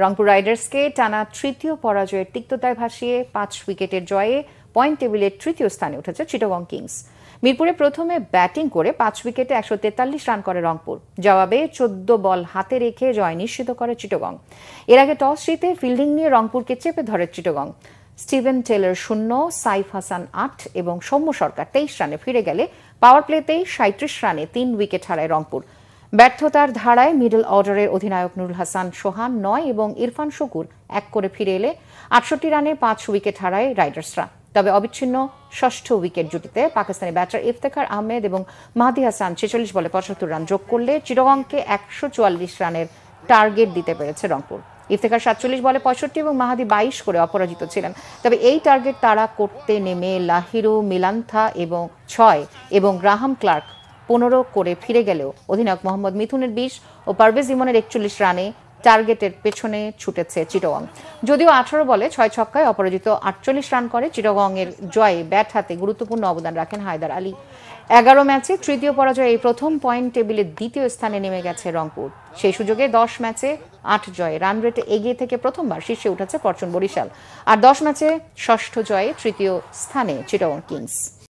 রংপুর রাইডার্সকে টানা তৃতীয় পরাজয়ের তিক্ততায় ভাসিয়ে 5 উইকেটের জয়ে পয়েন্ট টেবিলের তৃতীয় স্থানে উঠেছে চিটাগং কিংস। মিরপুরে প্রথমে ব্যাটিং করে 5 উইকেটে 143 রান করে রংপুর। জবাবে 14 বল হাতে রেখে জয় নিশ্চিত করে চিটাগং। এর আগে টস জিতে ফিল্ডিং নিয়ে রংপুরকে চেপে ধরে চিটাগং। স্টিভেন টেলর 0, সাইফ হাসান 8 এবং সৌম্য সরকার 23 রানে ফিরে গেলে পাওয়ার প্লেতেই 37 রানে 3 উইকেট হারায় রংপুর। ব্যর্থতার ধারায় মিডল অর্ডারের অধিনায়ক নুরুল হাসান সোহান 9 এবং ইরফান শুকুর 1 করে ফিরে এলে 68 রানে 5 উইকেট হারায় রাইডার্সরা। তবে অবিচ্ছিন্ন ষষ্ঠ উইকেট জুটিতে পাকিস্তানি ব্যাটার ইফতেখার আহমেদ এবং মাহদি হাসান 46 বলে 75 রান যোগ করলে চিটাগংকে 144 রানের টার্গেট দিতে পেরেছে রংপুর। ইফতেখার 47 বলে 65 এবং মাহাদি 22 করে অপরাজিত ছিলেন। তবে এই টার্গেট তারা করতে নেমে লাহিরু মিলান্থা এবং 6 এবং গ্রাহাম ক্লার্ক 15 করে ফিরে গেলেও অধিনায়ক মোহাম্মদ মিথুনের 20 ও পারভেজ ইমনের 41 রানে টার্গেটের পেছনে ছুটেছে চিটাগং। যদিও 18 বলে 6 ছক্কায় অপরাজিত 48 রান করে চিটাগং এর জয়ে ব্যাট হাতে গুরুত্বপূর্ণ অবদান রাখেন হায়দার আলী। 11 ম্যাচে তৃতীয় পরাজয়ে এই প্রথম পয়েন্ট টেবিলের দ্বিতীয় স্থানে নেমে গেছে রংপুর। সেই সুযোগে 10 ম্যাচে 8 জয়ে রান রেটে এগিয়ে থেকে প্রথমবার শীর্ষে উঠেছে ফরচুন বরিশাল। আর 10 ম্যাচে ষষ্ঠ জয়ে তৃতীয় স্থানে চিটাগং কিংস।